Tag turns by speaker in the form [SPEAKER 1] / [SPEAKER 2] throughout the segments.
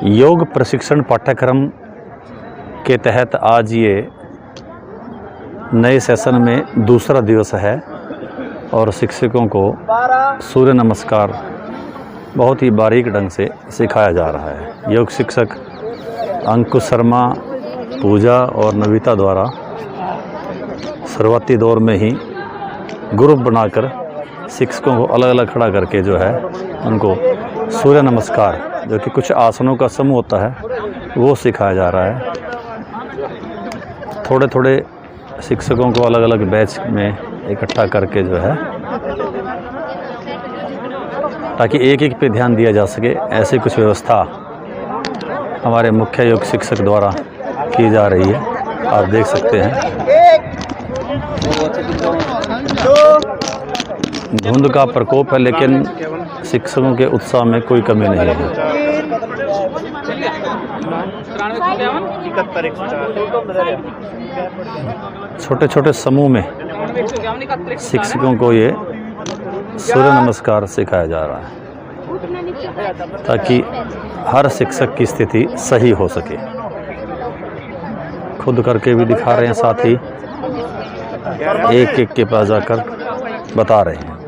[SPEAKER 1] योग प्रशिक्षण पाठ्यक्रम के तहत आज ये नए सेशन में दूसरा दिवस है और शिक्षकों को सूर्य नमस्कार बहुत ही बारीक ढंग से सिखाया जा रहा है। योग शिक्षक अंकुश शर्मा, पूजा और नविता द्वारा शुरुआती दौर में ही ग्रुप बनाकर शिक्षकों को अलग अलग खड़ा करके जो है उनको सूर्य नमस्कार, जो कि कुछ आसनों का समूह होता है, वो सिखाया जा रहा है। थोड़े थोड़े शिक्षकों को अलग अलग बैच में इकट्ठा करके जो है, ताकि एक एक पे ध्यान दिया जा सके, ऐसी कुछ व्यवस्था हमारे मुख्य योग शिक्षक द्वारा की जा रही है। आप देख सकते हैं धुंध का प्रकोप है, लेकिन शिक्षकों के उत्साह में कोई कमी नहीं है। छोटे छोटे समूह में शिक्षकों को ये सूर्य नमस्कार सिखाया जा रहा है, ताकि हर शिक्षक की स्थिति सही हो सके। खुद करके भी दिखा रहे हैं, साथ ही एक एक के पास जाकर बता रहे हैं।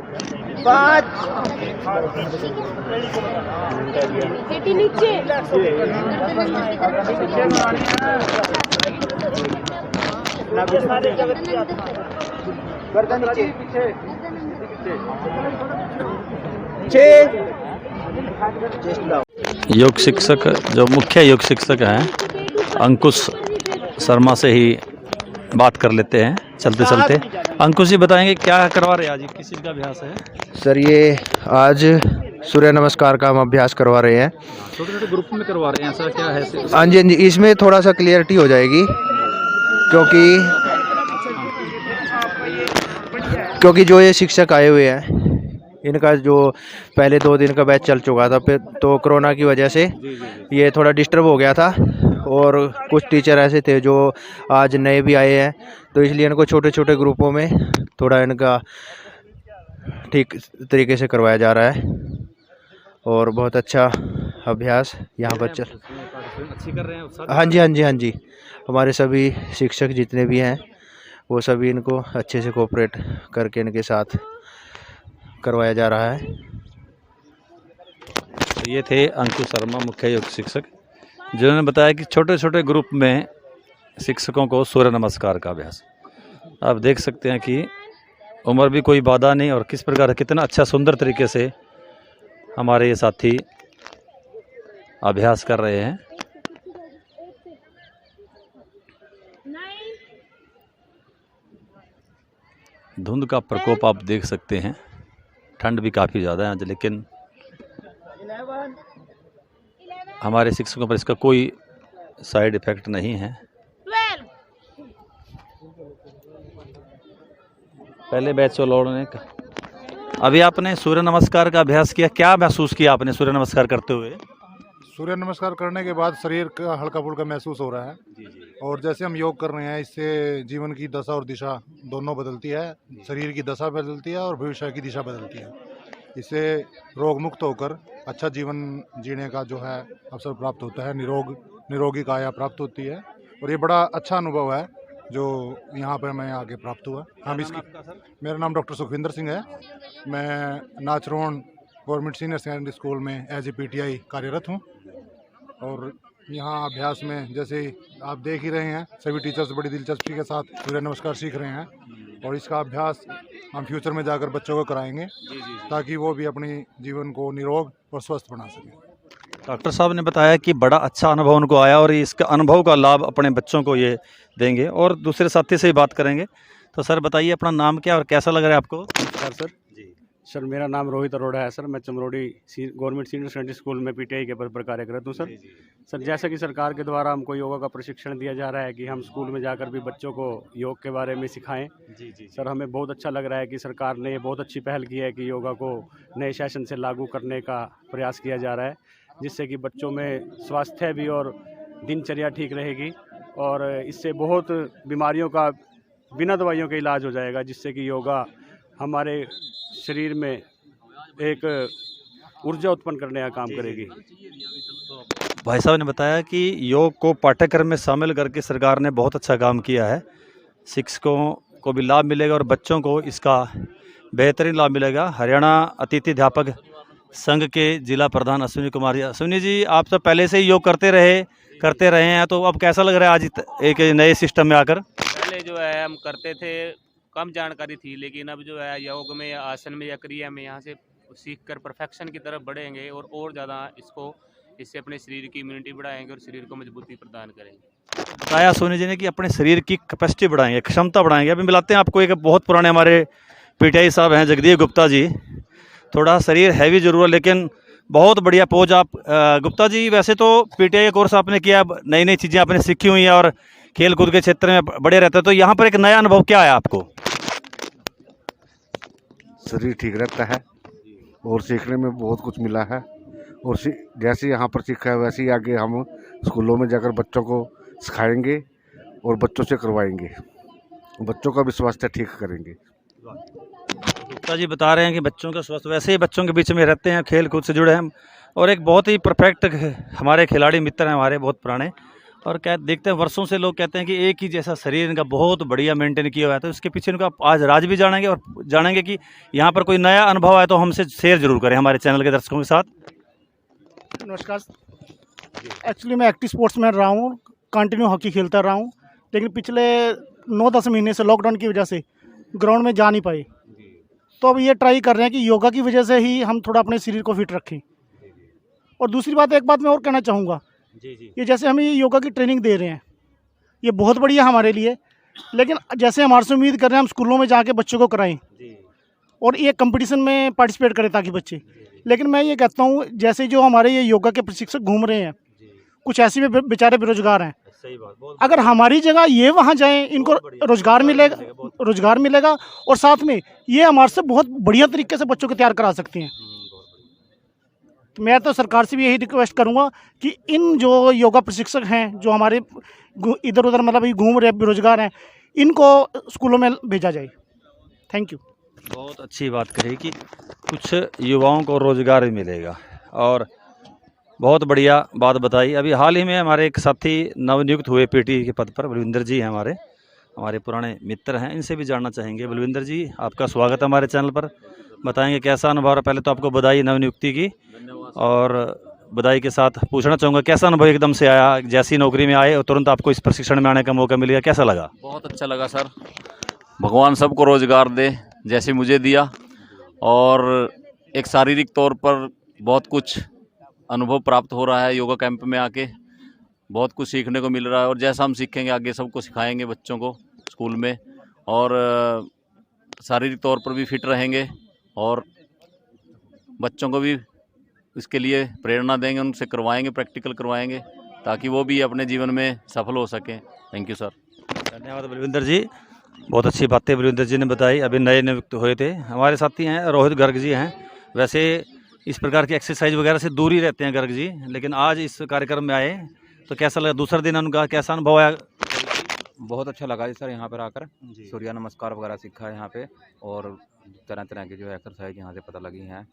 [SPEAKER 1] योग शिक्षक, जो मुख्य योग शिक्षक हैं, अंकुश शर्मा से ही बात कर लेते हैं चलते चलते। अंकुश जी बताएंगे क्या करवा रहे हैं आज, किस चीज़ का अभ्यास है?
[SPEAKER 2] सर ये आज सूर्य नमस्कार का हम अभ्यास करवा रहे हैं।
[SPEAKER 1] छोटे छोटे ग्रुप में करवा रहे हैं, ऐसा क्या है?
[SPEAKER 2] हाँ जी, हाँ जी, इसमें थोड़ा सा क्लियरिटी हो जाएगी, क्योंकि जो ये शिक्षक आए हुए हैं, इनका जो पहले 2 दिन का बैच चल चुका था, फिर तो कोरोना की वजह से ये थोड़ा डिस्टर्ब हो गया था, और कुछ टीचर ऐसे थे जो आज नए भी आए हैं, तो इसलिए इनको छोटे छोटे ग्रुपों में थोड़ा इनका ठीक तरीके से करवाया जा रहा है। और बहुत अच्छा अभ्यास यहाँ पर चल।
[SPEAKER 1] अच्छी कर रहे हैं।
[SPEAKER 2] हाँ जी, हाँ जी, हाँ जी, हमारे सभी शिक्षक जितने भी हैं वो सभी इनको अच्छे से कोऑपरेट करके इनके साथ करवाया जा रहा है।
[SPEAKER 1] तो ये थे अंकुश शर्मा, मुख्य योग शिक्षक, जिन्होंने बताया कि छोटे छोटे ग्रुप में शिक्षकों को सूर्य नमस्कार का अभ्यास। आप देख सकते हैं कि उम्र भी कोई बाधा नहीं, और किस प्रकार कितना अच्छा सुंदर तरीके से हमारे ये साथी अभ्यास कर रहे हैं। धुंध का प्रकोप आप देख सकते हैं, ठंड भी काफ़ी ज़्यादा है, लेकिन हमारे शिक्षकों पर इसका कोई साइड इफ़ेक्ट नहीं है। पहले बैच वालों ने, अभी आपने सूर्य नमस्कार का अभ्यास किया, क्या महसूस किया आपने सूर्य नमस्कार करते हुए?
[SPEAKER 3] सूर्य नमस्कार करने के बाद शरीर का हल्का फुल्का महसूस हो रहा है। और जैसे हम योग कर रहे हैं, इससे जीवन की दशा और दिशा दोनों बदलती है। शरीर की दशा बदलती है और भविष्य की दिशा बदलती है। इससे रोग मुक्त होकर अच्छा जीवन जीने का जो है अवसर प्राप्त होता है, निरोगी काया प्राप्त होती है। और ये बड़ा अच्छा अनुभव है जो यहाँ पर मैं आगे प्राप्त हुआ। हम इसकी मेरा नाम डॉक्टर सुखविंदर सिंह है। मैं नाचरोन गवर्नमेंट सीनियर सेकेंडरी स्कूल में एज ए PTI कार्यरत हूँ। और यहाँ अभ्यास में जैसे आप देख ही रहे हैं, सभी टीचर्स बड़ी दिलचस्पी के साथ सूर्य नमस्कार सीख रहे हैं, और इसका अभ्यास हम फ्यूचर में जाकर बच्चों को कराएंगे, ताकि वो भी अपनी जीवन को निरोग और स्वस्थ बना सकें।
[SPEAKER 1] डॉक्टर साहब ने बताया कि बड़ा अच्छा अनुभव उनको आया, और इसका अनुभव का लाभ अपने बच्चों को ये देंगे, और दूसरे साथी से ही बात करेंगे। तो सर बताइए, अपना नाम क्या और कैसा लग रहा है आपको?
[SPEAKER 4] नमस्कार सर जी। सर मेरा नाम रोहित अरोड़ा है सर। मैं चमरोड़ी गवर्नमेंट सीनियर सेकेंडरी स्कूल में PTI के पद पर कार्यरत हूँ सर। सर जैसा कि सरकार के द्वारा हमको योगा का प्रशिक्षण दिया जा रहा है कि हम स्कूल में जाकर भी बच्चों को योग के बारे में सिखाएं। सर हमें बहुत अच्छा लग रहा है कि सरकार ने ये बहुत अच्छी पहल की है कि योगा को नए सेशन से लागू करने का प्रयास किया जा रहा है, जिससे कि बच्चों में स्वास्थ्य भी और दिनचर्या ठीक रहेगी, और इससे बहुत बीमारियों का बिना दवाइयों के इलाज हो जाएगा, जिससे कि योगा हमारे शरीर में एक ऊर्जा उत्पन्न करने का काम करेगी।
[SPEAKER 1] भाई साहब ने बताया कि योग को पाठ्यक्रम में शामिल करके सरकार ने बहुत अच्छा काम किया है। शिक्षकों को भी लाभ मिलेगा और बच्चों को इसका बेहतरीन लाभ मिलेगा। हरियाणा अतिथि अध्यापक संघ के जिला प्रधान अश्विनी कुमार जी। अश्विनी जी, आप तो पहले से ही योग करते रहे हैं, तो अब कैसा लग रहा है आज एक नए सिस्टम में आकर?
[SPEAKER 5] पहले जो है हम करते थे, कम जानकारी थी, लेकिन अब जो है योग में या आसन में या क्रिया में यहाँ से सीखकर परफेक्शन की तरफ बढ़ेंगे और ज़्यादा इससे अपने शरीर की इम्यूनिटी बढ़ाएंगे और शरीर को मजबूती प्रदान करेंगे।
[SPEAKER 1] बताया सोनी जी ने कि अपने शरीर की कैपेसिटी बढ़ाएंगे, क्षमता बढ़ाएंगे। अभी मिलाते हैं आपको एक बहुत पुराने हमारे पीटीआई साहब हैं, जगदीप गुप्ता जी। थोड़ा शरीर हैवी जरूर है लेकिन बहुत बढ़िया पोज आप। गुप्ता जी, वैसे तो पीटीआई कोर्स आपने किया, नई नई चीज़ें आपने सीखी हुई हैं और खेल कूद के क्षेत्र में बड़े रहते हैं, तो यहाँ पर एक नया अनुभव क्या आया आपको?
[SPEAKER 6] शरीर ठीक रहता है और सीखने में बहुत कुछ मिला है। और जैसे यहाँ पर सीखा है वैसे ही आगे हम स्कूलों में जाकर बच्चों को सिखाएंगे और बच्चों से करवाएंगे, बच्चों का भी स्वास्थ्य ठीक करेंगे।
[SPEAKER 1] गुप्ता जी बता रहे हैं कि बच्चों का स्वास्थ्य, वैसे ही बच्चों के बीच में रहते हैं, खेल कूद से जुड़े हैं और एक बहुत ही परफेक्ट हमारे खिलाड़ी मित्र हैं हमारे, बहुत पुराने। और क्या देखते हैं, वर्षों से लोग कहते हैं कि एक ही जैसा शरीर इनका बहुत बढ़िया मेंटेन किया हुआ है। तो इसके पीछे इनका आज राज भी जानेंगे और जानेंगे कि यहाँ पर कोई नया अनुभव आए तो हमसे शेयर जरूर करें हमारे चैनल के दर्शकों के साथ।
[SPEAKER 7] नमस्कार। एक्चुअली मैं एक्टिव स्पोर्ट्स में रहा हूँ, कंटिन्यू हॉकी खेलता रहा हूँ, लेकिन पिछले 9-10 महीने से लॉकडाउन की वजह से ग्राउंड में जा नहीं पाए। तो अब ये ट्राई कर रहे हैं कि योगा की वजह से ही हम थोड़ा अपने शरीर को फिट रखें। और दूसरी बात, एक बात मैं और कहना चाहूँगा, ये जैसे हम ये योगा की ट्रेनिंग दे रहे हैं, ये बहुत बढ़िया हमारे लिए, लेकिन जैसे हमारे से उम्मीद कर रहे हैं हम स्कूलों में जाके बच्चों को कराएं और ये कंपटीशन में पार्टिसिपेट करें ताकि बच्चे। लेकिन मैं ये कहता हूँ, जैसे जो हमारे ये योगा के प्रशिक्षक घूम रहे हैं, कुछ ऐसे भी बेचारे बेरोजगार हैं, अगर हमारी जगह ये वहाँ जाएं, इनको रोजगार मिलेगा और साथ में ये हमारे से बहुत बढ़िया तरीके से बच्चों को तैयार करा सकते हैं। तो मैं तो सरकार से भी यही रिक्वेस्ट करूँगा कि इन जो योगा प्रशिक्षक हैं जो हमारे इधर उधर मतलब घूम रहे बेरोजगार हैं, इनको स्कूलों में भेजा जाए। Thank you.
[SPEAKER 1] बहुत अच्छी बात कही कि कुछ युवाओं को रोजगार भी मिलेगा और बहुत बढ़िया बात बताई। अभी हाल ही में हमारे एक साथी नवनियुक्त हुए पीटी के पद पर, बलविंदर जी हैं, हमारे पुराने मित्र हैं, इनसे भी जानना चाहेंगे। बलविंदर जी, आपका स्वागत है हमारे चैनल पर। बताएंगे कैसा अनुभव रहा। पहले तो आपको बधाई नवनियुक्ति की, और बधाई के साथ पूछना चाहूँगा कैसा अनुभव एकदम से आया, जैसी नौकरी में आए और तुरंत आपको इस प्रशिक्षण में आने का मौका मिल गया, कैसा लगा?
[SPEAKER 8] बहुत अच्छा लगा सर। भगवान सबको रोजगार दे जैसे मुझे दिया, और एक शारीरिक तौर पर बहुत कुछ अनुभव प्राप्त हो रहा है योगा कैंप में आके। बहुत कुछ सीखने को मिल रहा है और जैसा हम सीखेंगे आगे सबको सिखाएंगे बच्चों को स्कूल में, और शारीरिक तौर पर भी फिट रहेंगे और बच्चों को भी इसके लिए प्रेरणा देंगे, उनसे करवाएंगे, प्रैक्टिकल करवाएंगे ताकि वो भी अपने जीवन में सफल हो सकें। Thank you sir.
[SPEAKER 1] धन्यवाद बलविंदर जी, बहुत अच्छी बातें बलविंदर जी ने बताई। अभी नए नियुक्त हुए थे हमारे साथी हैं रोहित गर्ग जी हैं। वैसे इस प्रकार की एक्सरसाइज वगैरह से दूर ही रहते हैं गर्ग जी, लेकिन आज इस कार्यक्रम में आए तो कैसा लगा? दूसरा दिन उनका कैसा अनुभव आया?
[SPEAKER 9] बहुत अच्छा लगा जी सर, यहाँ पर आकर सूर्य नमस्कार वगैरह सीखा है यहाँ पे, और तरह तरह की जो एक्सरसाइज यहाँ से पता लगी हैं।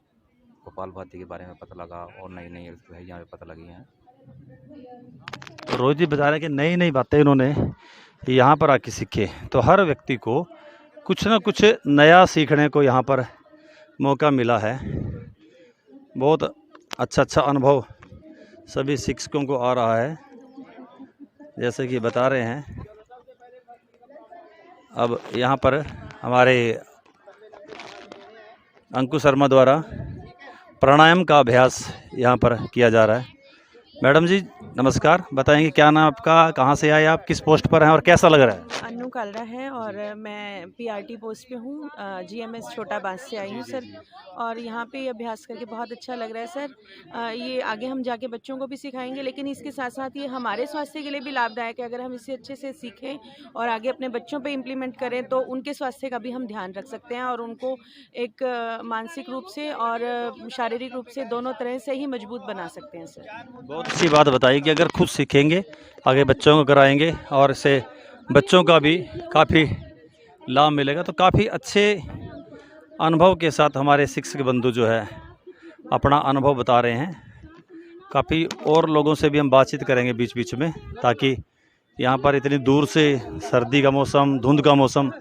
[SPEAKER 9] कपालभाति के बारे में पता लगा और नई नई एक्सरसाइज यहाँ पे पता लगी हैं।
[SPEAKER 1] तो रोहित जी बता रहे हैं कि नई नई बातें इन्होंने यहाँ पर आके सीखे। तो हर व्यक्ति को कुछ ना कुछ नया सीखने को यहाँ पर मौका मिला है। बहुत अच्छा अनुभव सभी शिक्षकों को आ रहा है, जैसे कि बता रहे हैं। अब यहाँ पर हमारे अंकुश शर्मा द्वारा प्राणायाम का अभ्यास यहाँ पर किया जा रहा है। मैडम जी नमस्कार, बताएंगे क्या नाम आपका, कहाँ से आए आप, किस पोस्ट पर हैं और कैसा लग रहा है?
[SPEAKER 10] अन्नू कालरा है और मैं पीआरटी पोस्ट पे हूँ, जीएमएस छोटा बांस से आई हूँ सर। और यहाँ पे अभ्यास करके बहुत अच्छा लग रहा है सर। ये आगे हम जाके बच्चों को भी सिखाएंगे, लेकिन इसके साथ साथ ये हमारे स्वास्थ्य के लिए भी लाभदायक है। अगर हम इसे अच्छे से सीखें और आगे अपने बच्चों पे इम्प्लीमेंट करें तो उनके स्वास्थ्य का भी हम ध्यान रख सकते हैं और उनको एक मानसिक रूप से और शारीरिक रूप से दोनों तरह से ही मजबूत बना सकते हैं सर।
[SPEAKER 1] बहुत अच्छी बात बताई कि अगर खुद सीखेंगे आगे बच्चों को कराएंगे और इससे बच्चों का भी काफ़ी लाभ मिलेगा। तो काफ़ी अच्छे अनुभव के साथ हमारे शिक्षक बंधु जो है अपना अनुभव बता रहे हैं। काफ़ी और लोगों से भी हम बातचीत करेंगे बीच बीच में, ताकि यहाँ पर इतनी दूर से सर्दी का मौसम, धुंध का मौसम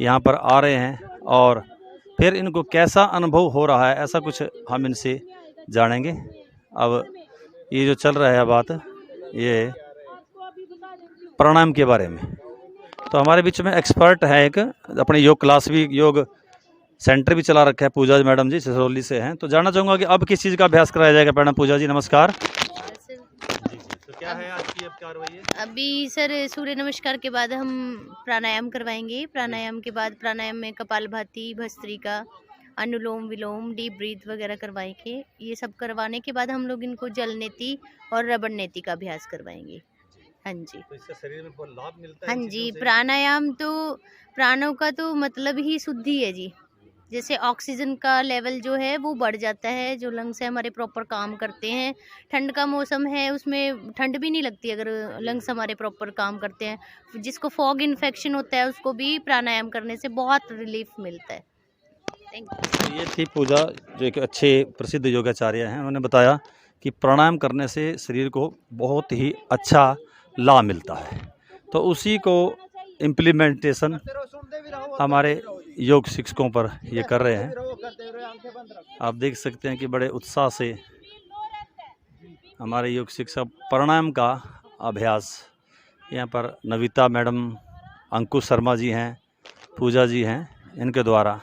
[SPEAKER 1] यहाँ पर आ रहे हैं और फिर इनको कैसा अनुभव हो रहा है, ऐसा कुछ हम इनसे जानेंगे। अब ये जो चल रहा है बात, ये प्राणायाम के बारे में, तो हमारे बीच में एक्सपर्ट है एक, अपने योग क्लास भी, योग सेंटर भी चला रखा है, पूजा मैडम जी सिसरौली से हैं। तो जानना चाहूँगा कि अब किस चीज़ का अभ्यास कराया जाएगा। प्रणाम पूजा जी, नमस्कार। तो क्या है आज की अब कार्रवाई?
[SPEAKER 11] अभी सर सूर्य नमस्कार के बाद हम प्राणायाम करवाएंगे। प्राणायाम के बाद प्राणायाम में कपालभाति, भस्त्रिका, अनुलोम विलोम, डीप ब्रीथ वगैरह करवाएंगे। ये सब करवाने के बाद हम लोग इनको जल नेति और रबड़ नेति का अभ्यास करवाएंगे। हाँ जी,
[SPEAKER 1] तो इससे शरीर में बहुत लाभ मिलता है।
[SPEAKER 11] हाँ जी, प्राणायाम तो प्राणों का तो मतलब ही शुद्धि है जी। जैसे ऑक्सीजन का लेवल जो है वो बढ़ जाता है, जो लंग्स है हमारे प्रॉपर काम करते हैं। ठंड का मौसम है, उसमें ठंड भी नहीं लगती अगर लंग्स हमारे प्रॉपर काम करते हैं। जिसको फॉग इन्फेक्शन होता है उसको भी प्राणायाम करने से बहुत रिलीफ मिलता है। Thank you.
[SPEAKER 1] ये थी पूजा, जो एक अच्छे प्रसिद्ध योगाचार्य हैं। उन्होंने बताया कि प्राणायाम करने से शरीर को बहुत ही अच्छा लाभ मिलता है, तो उसी को इम्प्लीमेंटेशन हमारे योग शिक्षकों पर ये कर रहे हैं। आप देख सकते हैं कि बड़े उत्साह से हमारे योग शिक्षक प्राणायाम का अभ्यास यहाँ पर नविता मैडम, अंकुश शर्मा जी हैं, पूजा जी हैं, इनके द्वारा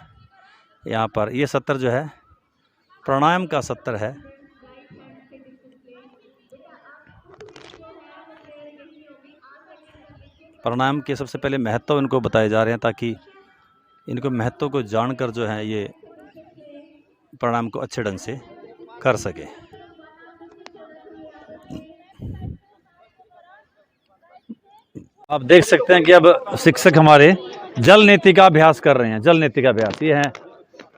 [SPEAKER 1] यहाँ पर ये सत्र जो है प्राणायाम का सत्र है। प्राणायाम के सबसे पहले महत्व इनको बताए जा रहे हैं, ताकि इनको महत्व को जानकर जो है ये प्राणायाम को अच्छे ढंग से कर सके। आप देख सकते हैं कि अब शिक्षक हमारे जल नीति का अभ्यास कर रहे हैं। जल नीति का अभ्यास, ये है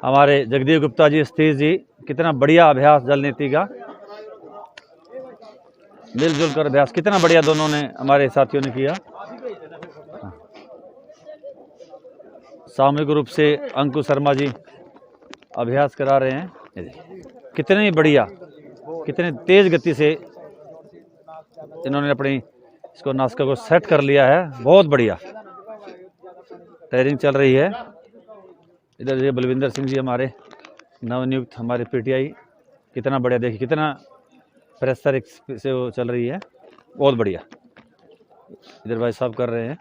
[SPEAKER 1] हमारे जगदीप गुप्ता जी, स्थिर जी, कितना बढ़िया अभ्यास जल नीति का, मिलजुल कर अभ्यास कितना बढ़िया दोनों ने, हमारे साथियों ने किया। सामूहिक रूप से अंकुश शर्मा जी अभ्यास करा रहे हैं। कितनी बढ़िया, कितने तेज गति से इन्होंने अपनी इसको नासिका को सेट कर लिया है। बहुत बढ़िया ट्रेनिंग चल रही है। इधर ये बलविंदर सिंह जी हमारे नवनियुक्त, हमारे पीटीआई, कितना बढ़िया, देखिए कितना प्रेशर से वो चल रही है, बहुत बढ़िया। इधर भाई साहब कर रहे हैं,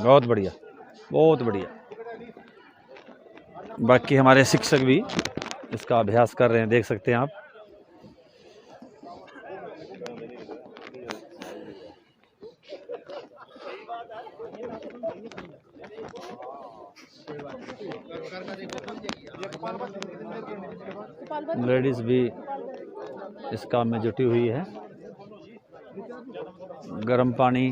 [SPEAKER 1] बहुत बढ़िया, बहुत बढ़िया। बाकी हमारे शिक्षक भी इसका अभ्यास कर रहे हैं, देख सकते हैं आप। लेडीज भी इस काम में जुटी हुई है। गर्म पानी,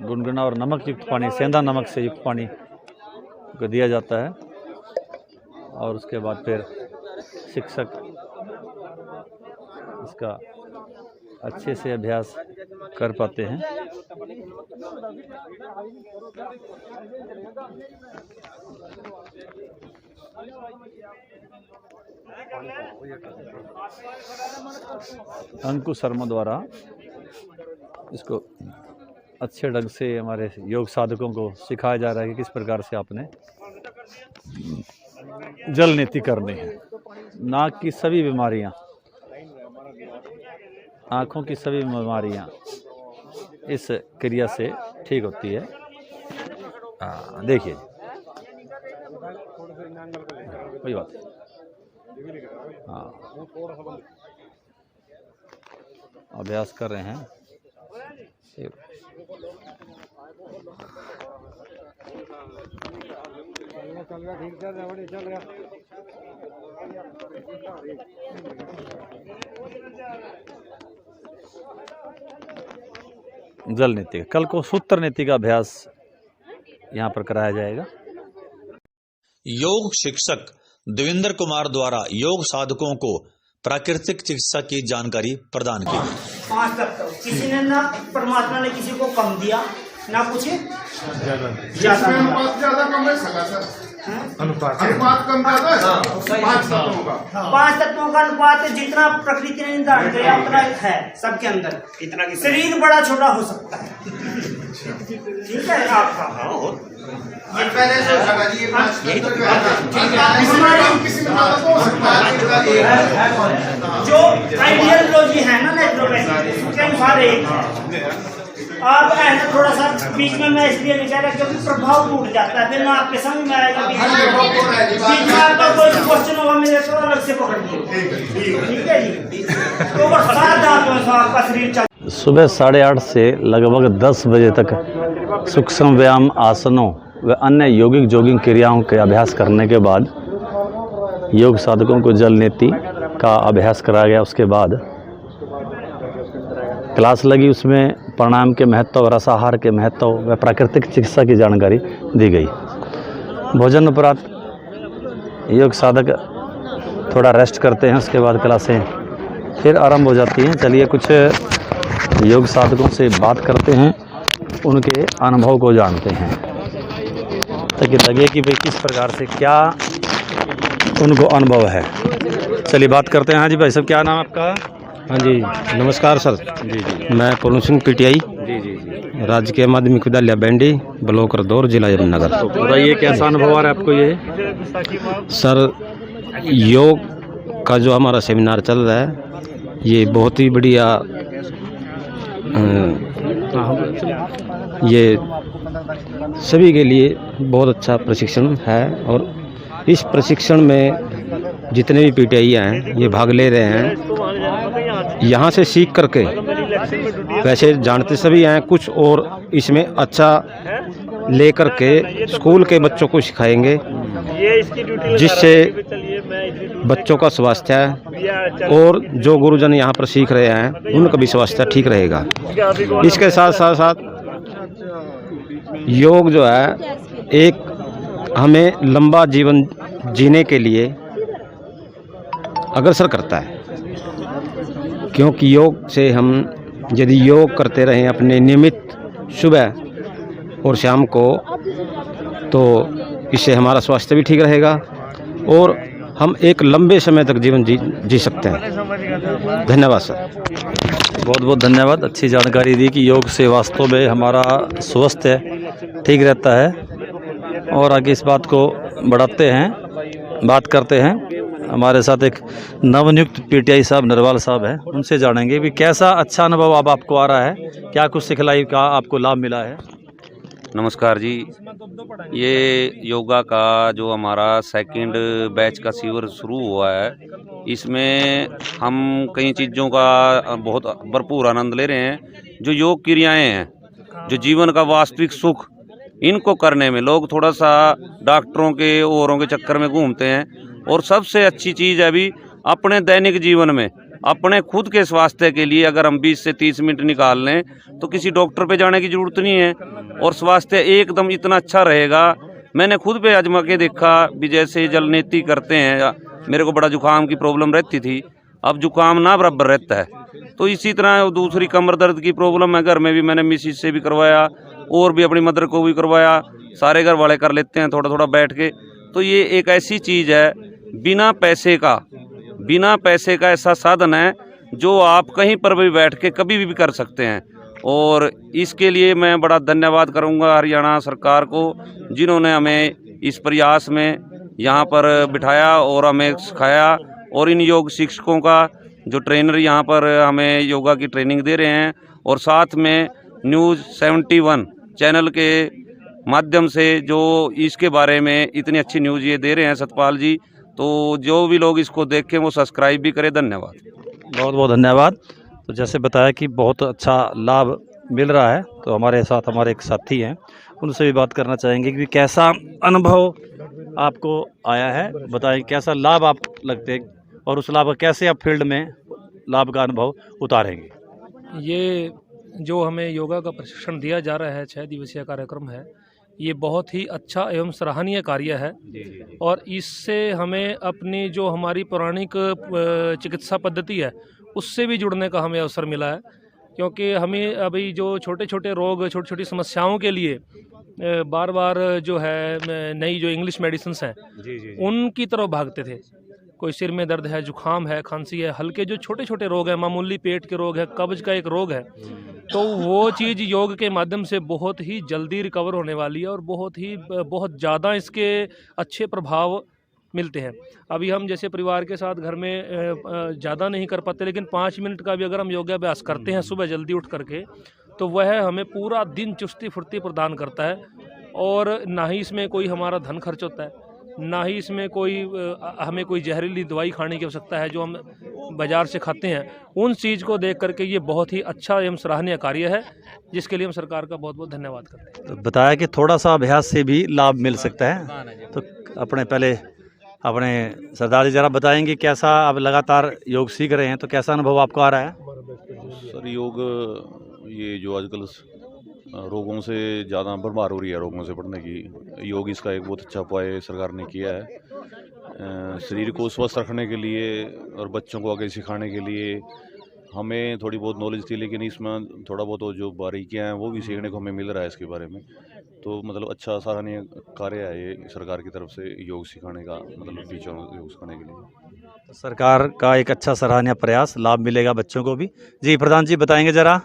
[SPEAKER 1] गुनगुना और नमक युक्त पानी, सेंधा नमक से युक्त पानी को दिया जाता है और उसके बाद फिर शिक्षक इसका अच्छे से अभ्यास कर पाते हैं। अंकुश शर्मा द्वारा इसको अच्छे ढंग से हमारे योग साधकों को सिखाया जा रहा है कि किस प्रकार से आपने जल नीति करनी है। नाक की सभी बीमारियां, आँखों की सभी बीमारियां इस क्रिया से ठीक होती है। देखिए कोई बात नहीं। हाँ, अभ्यास कर रहे हैं। जल नीति, कल को सूत्र नीति का अभ्यास यहाँ पर कराया जाएगा।
[SPEAKER 12] योग शिक्षक देवेंद्र कुमार द्वारा योग साधकों को प्राकृतिक चिकित्सा की जानकारी प्रदान की।
[SPEAKER 13] 5 तत्व, किसी ने ना परमात्मा ने किसी को कम दिया ना कुछ ज्यादा कम है।
[SPEAKER 3] अनुपात कम ज्यादा
[SPEAKER 13] 5 तत्वों का अनुपात जितना प्रकृति ने निर्धारित किया उतना है सबके अंदर। इतना शरीर बड़ा छोटा हो सकता है, ठीक है आपका। जो आइडियोलॉजी है ना नेचुरोपैथी उसके अनुसार एक है। आप ऐसा थोड़ा सा बीच में मैं इसलिए नहीं कह रहा क्योंकि प्रभाव टूट जाता है, फिर मैं आपके समझ में आएगा बीच में आपका कोई क्वेश्चन होगा मेरे तो अलग से पकड़ लीजिए, ठीक है जी। तो बस 7 दांतों से आपका शरीर चल।
[SPEAKER 1] सुबह 8:30 से लगभग 10 बजे तक सूक्ष्म व्यायाम, आसनों व अन्य यौगिक जोगिंग क्रियाओं के अभ्यास करने के बाद योग साधकों को जल नीति का अभ्यास कराया गया। उसके बाद क्लास लगी, उसमें प्राणायाम के महत्व, रसाहार के महत्व व प्राकृतिक चिकित्सा की जानकारी दी गई। भोजन उपरांत योग साधक थोड़ा रेस्ट करते हैं, उसके बाद क्लासें फिर आरंभ हो जाती हैं। चलिए कुछ योग साधकों से बात करते हैं, उनके अनुभव को जानते हैं ताकि लगे कि भाई किस प्रकार से क्या उनको अनुभव है। चलिए बात करते हैं। हाँ जी भाई साहब, क्या नाम आपका?
[SPEAKER 14] हाँ जी नमस्कार सर।
[SPEAKER 1] जी जी।
[SPEAKER 14] मैं पवन सिंह पीटीआई,
[SPEAKER 1] जी जी जी।
[SPEAKER 14] राजकीय माध्यमिक विद्यालय बैंडी, ब्लॉक रदौर, जिला यमुनानगर।
[SPEAKER 1] तो बताइए कैसा अनुभव आ रहा है आपको ये?
[SPEAKER 14] सर योग का जो हमारा सेमिनार चल रहा है ये बहुत ही बढ़िया, ये सभी के लिए बहुत अच्छा प्रशिक्षण है। और इस प्रशिक्षण में जितने भी पीटीआई हैं ये भाग ले रहे हैं, यहाँ से सीख करके वैसे जानते सभी हैं कुछ, और इसमें अच्छा ले करके स्कूल के बच्चों को सिखाएंगे, जिससे बच्चों का स्वास्थ्य और जो गुरुजन यहाँ पर सीख रहे हैं उनका भी स्वास्थ्य ठीक रहेगा। इसके साथ साथ साथ योग जो है एक हमें लंबा जीवन जीने के लिए अग्रसर करता है, क्योंकि योग से हम यदि योग करते रहें अपने नियमित सुबह और शाम को, तो इससे हमारा स्वास्थ्य भी ठीक रहेगा और हम एक लंबे समय तक जीवन जी सकते हैं। धन्यवाद सर।
[SPEAKER 1] बहुत बहुत धन्यवाद। अच्छी जानकारी दी कि योग से वास्तव में हमारा स्वास्थ्य ठीक रहता है। और आगे इस बात को बढ़ाते हैं, बात करते हैं। हमारे साथ एक नवनियुक्त पीटीआई साहब नरवाल साहब हैं, उनसे जानेंगे भी कैसा अच्छा अनुभव अब आपको आ रहा है, क्या कुछ सिखलाई का आपको लाभ मिला है।
[SPEAKER 15] नमस्कार जी। ये योगा का जो हमारा सेकंड बैच का शिविर शुरू हुआ है, इसमें हम कई चीज़ों का बहुत भरपूर आनंद ले रहे हैं। जो योग क्रियाएं हैं, जो जीवन का वास्तविक सुख, इनको करने में लोग थोड़ा सा डॉक्टरों के औरों के चक्कर में घूमते हैं। और सबसे अच्छी चीज़ है अभी अपने दैनिक जीवन में अपने खुद के स्वास्थ्य के लिए अगर हम 20 से 30 मिनट निकाल लें तो किसी डॉक्टर पे जाने की ज़रूरत नहीं है और स्वास्थ्य एकदम इतना अच्छा रहेगा। मैंने खुद पे आजमा के देखा भी, जैसे जल नीति करते हैं, मेरे को बड़ा जुकाम की प्रॉब्लम रहती थी, अब जुकाम ना बराबर रहता है। तो इसी तरह दूसरी कमर दर्द की प्रॉब्लम है, घर में भी मैंने मिसिस से भी करवाया और भी अपनी मदर को भी करवाया, सारे घर वाले कर लेते हैं थोड़ा थोड़ा बैठ के। तो ये एक ऐसी चीज़ है बिना पैसे का ऐसा साधन है जो आप कहीं पर भी बैठ के कभी भी कर सकते हैं। और इसके लिए मैं बड़ा धन्यवाद करूंगा हरियाणा सरकार को, जिन्होंने हमें इस प्रयास में यहाँ पर बिठाया और हमें सिखाया। और इन योग शिक्षकों का जो ट्रेनर यहाँ पर हमें योगा की ट्रेनिंग दे रहे हैं, और साथ में न्यूज़ 71 चैनल के माध्यम से जो इसके बारे में इतनी अच्छी न्यूज़ ये दे रहे हैं सतपाल जी, तो जो भी लोग इसको देखें वो सब्सक्राइब भी करें। धन्यवाद,
[SPEAKER 1] बहुत बहुत धन्यवाद। तो जैसे बताया कि बहुत अच्छा लाभ मिल रहा है, तो हमारे साथ हमारे एक साथी हैं, उनसे भी बात करना चाहेंगे कि कैसा अनुभव आपको आया है, बताएं कैसा लाभ आप लगते हैं और उस लाभ कैसे आप फील्ड में लाभ का अनुभव उतारेंगे।
[SPEAKER 16] ये जो हमें योगा का प्रशिक्षण दिया जा रहा है, 6 दिवसीय कार्यक्रम है, ये बहुत ही अच्छा एवं सराहनीय कार्य है। और इससे हमें अपनी जो हमारी पौराणिक चिकित्सा पद्धति है उससे भी जुड़ने का हमें अवसर मिला है। क्योंकि हमें अभी जो छोटे छोटे रोग, छोटी छोटी समस्याओं के लिए बार बार जो है नई जो इंग्लिश मेडिसिन्स हैं उनकी तरफ भागते थे। कोई सिर में दर्द है, जुखाम है, खांसी है, हल्के जो छोटे छोटे रोग हैं, मामूली पेट के रोग है, कब्ज का एक रोग है, तो वो चीज़ योग के माध्यम से बहुत ही जल्दी रिकवर होने वाली है और बहुत ज़्यादा इसके अच्छे प्रभाव मिलते हैं। अभी हम जैसे परिवार के साथ घर में ज़्यादा नहीं कर पाते, लेकिन 5 मिनट का भी अगर हम योगाभ्यास करते हैं सुबह जल्दी उठ करके, तो वह हमें पूरा दिन चुस्ती फुर्ती प्रदान करता है। और ना ही इसमें कोई हमारा धन खर्च होता है, ना ही इसमें हमें कोई जहरीली दवाई खाने की आवश्यकता है जो हम बाज़ार से खाते हैं। उन चीज़ को देख करके ये बहुत ही अच्छा एवं सराहनीय कार्य है, जिसके लिए हम सरकार का बहुत बहुत धन्यवाद करते हैं।
[SPEAKER 1] तो बताया कि थोड़ा सा अभ्यास से भी लाभ मिल सकता है। तो अपने सरदार जी ज़रा बताएंगे कैसा आप लगातार योग सीख रहे हैं, तो कैसा अनुभव आपको आ रहा है?
[SPEAKER 17] सर योग ये जो आजकल रोगों से ज़्यादा भरमार हो रही है, रोगों से पड़ने की, योग इसका एक बहुत अच्छा उपाय सरकार ने किया है। शरीर को स्वस्थ रखने के लिए और बच्चों को आगे सिखाने के लिए हमें थोड़ी बहुत नॉलेज थी, लेकिन इसमें थोड़ा बहुत जो बारीकियाँ हैं वो भी सीखने को हमें मिल रहा है इसके बारे में। तो मतलब अच्छा सराहनीय कार्य है ये सरकार की तरफ से योग सिखाने का, मतलब टीचरों को योग सिखाने के लिए।
[SPEAKER 1] तो सरकार का एक अच्छा सराहनीय प्रयास, लाभ मिलेगा बच्चों को भी। जी प्रधान जी बताएंगे ज़रा।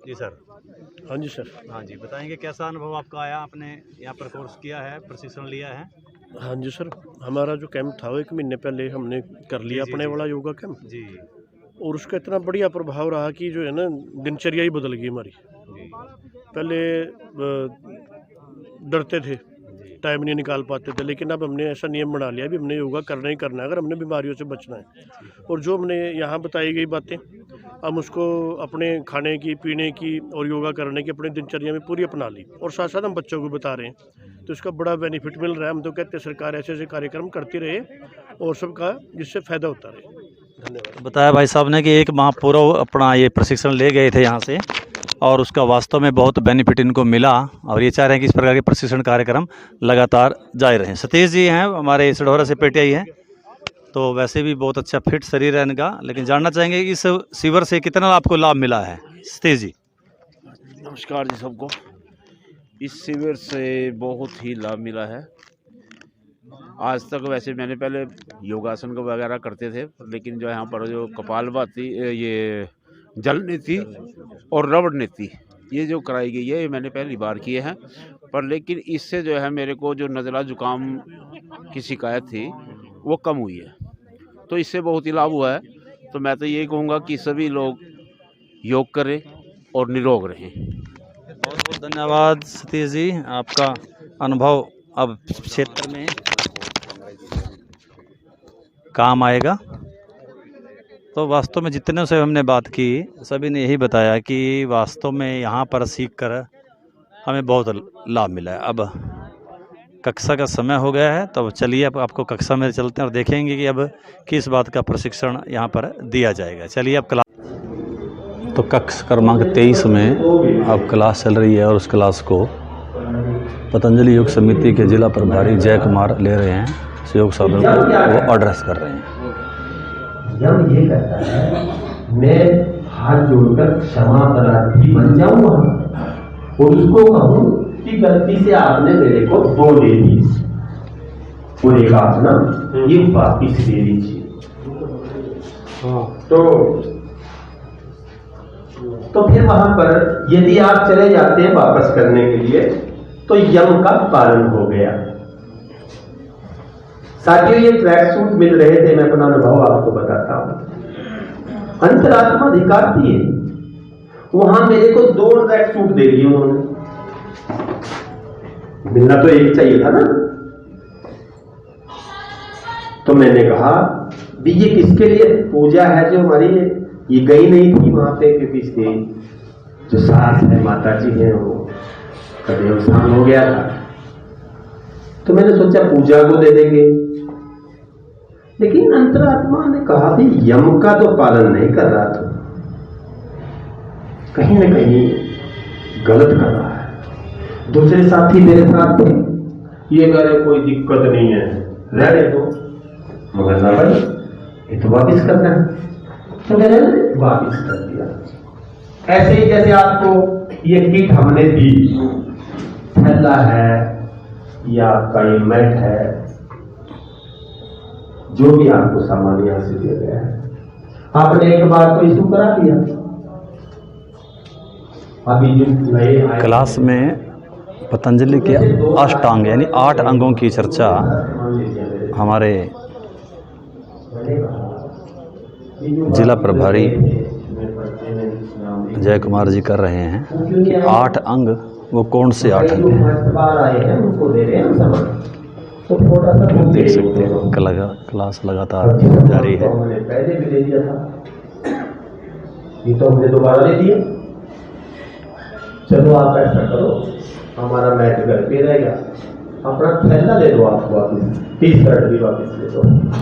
[SPEAKER 1] जी सर।
[SPEAKER 18] हाँ जी सर।
[SPEAKER 1] हाँ जी बताएंगे कैसा अनुभव आपका आया, आपने यहाँ पर कोर्स किया है, प्रशिक्षण लिया है?
[SPEAKER 18] हाँ जी सर, हमारा जो कैंप था वो 1 महीने पहले हमने कर लिया अपने वाला योगा कैंप
[SPEAKER 1] जी,
[SPEAKER 18] और उसका इतना बढ़िया प्रभाव रहा कि जो है ना दिनचर्या ही बदल गई हमारी। पहले डरते थे, टाइम नहीं निकाल पाते थे, लेकिन अब हमने ऐसा नियम बना लिया भी हमने योगा करना ही करना है अगर हमने बीमारियों से बचना है। और जो हमने यहाँ बताई गई बातें हम उसको अपने खाने की, पीने की और योगा करने की अपने दिनचर्या में पूरी अपना ली, और साथ साथ हम बच्चों को बता रहे हैं, तो इसका बड़ा बेनिफिट मिल रहा है। हम तो कहते हैं सरकार ऐसे ऐसे कार्यक्रम करती रहे और सबका जिससे फ़ायदा होता रहे। धन्यवाद।
[SPEAKER 1] बताया भाई साहब ने कि 1 माह पूरा अपना ये प्रशिक्षण ले गए थे यहाँ से, और उसका वास्तव में बहुत बेनिफिट इनको मिला, और ये चाह रहे हैं कि इस प्रकार के प्रशिक्षण कार्यक्रम लगातार जारी रहें। सतीश जी हैं हमारे सडौरा से पीटीआई हैं, तो वैसे भी बहुत अच्छा फिट शरीर है इनका, लेकिन जानना चाहेंगे इस शिविर से कितना आपको लाभ मिला है? सतीश जी।
[SPEAKER 19] नमस्कार जी सबको। इस शिविर से बहुत ही लाभ मिला है। आज तक वैसे मैंने पहले योगासन को वगैरह करते थे, लेकिन जो यहाँ पर जो कपालभाति, ये जल नीति और रबड़ नीति, ये जो कराई गई है ये मैंने पहली बार किए हैं, पर लेकिन इससे जो है मेरे को जो नज़ला जुकाम की शिकायत थी वो कम हुई है, तो इससे बहुत ही लाभ हुआ है। तो मैं तो ये कहूँगा कि सभी लोग योग करें और निरोग रहें।
[SPEAKER 1] बहुत बहुत धन्यवाद सतीश जी, आपका अनुभव अब क्षेत्र में काम आएगा। तो वास्तव में जितने से हमने बात की सभी ने यही बताया कि वास्तव में यहाँ पर सीख कर हमें बहुत लाभ मिला है। अब कक्षा का समय हो गया है, तो चलिए अब आपको कक्षा में चलते हैं और देखेंगे कि अब किस बात का प्रशिक्षण यहाँ पर दिया जाएगा। चलिए अब क्लास, तो कक्षा क्रमांक 23 में अब क्लास चल रही है, और उस क्लास को पतंजलि योग समिति के जिला प्रभारी जय कुमार ले रहे हैं। योग साधक को वो एड्रेस कर रहे हैं।
[SPEAKER 20] जब ये कहता है मैं हाथ जोड़कर क्षमा प्रार्थी बन जाऊंगा और उसको कहूं कि गलती से आपने मेरे को 2 दे दी और एक आप ना ये वापिस दे दीजिए, तो फिर वहां पर यदि आप चले जाते हैं वापस करने के लिए तो यम का पालन हो गया। साथियों ये ट्रैक सूट मिल रहे थे, मैं अपना अनुभव आपको बताता हूं। अंतरात्मा दिखाती है, वहां मेरे को 2 ट्रैक सूट दे दिए उन्होंने, मिलना तो एक चाहिए था ना। तो मैंने कहा भी ये किसके लिए पूजा है जो हमारी, ये गई नहीं थी वहां पे, क्योंकि इसके जो सास है माता जी हैं वो का देवस्थान हो गया था, तो मैंने सोचा पूजा को दे देंगे। लेकिन अंतरात्मा ने कहा भी यम का तो पालन नहीं कर रहा, तो कहीं ना कहीं गलत कर रहा है। दूसरे साथी मेरे साथ थे, ये कह रहे कोई दिक्कत नहीं है, रहने दो, मगर ना भाई ये तो वापिस करना है, तो मैंने वापिस कर दिया। ऐसे ही जैसे आपको ये किट हमने दी, थैला है या आपका ये मैट है, जो भी आपको सामान यहां से दिया गया है, आपने एक बार तो इशू करा दिया। अभी जो नए
[SPEAKER 1] क्लास में पतंजलि के अष्टांग यानी 8 अंगों की चर्चा हमारे जिला प्रभारी जय कुमार जी कर रहे हैं कि 8 अंग वो कौन से 8 अंग हैं। देख सकते हैं क्लास लगातार जारी है।
[SPEAKER 20] पहले भी दे दिया था, ये तो हमने दोबारा दे दिया। चलो आप ऐसा करो, हमारा मैच घर पे रहेगा, अपना थैला ले दो, आपको वापिस टी शर्ट भी वापिस ले दो।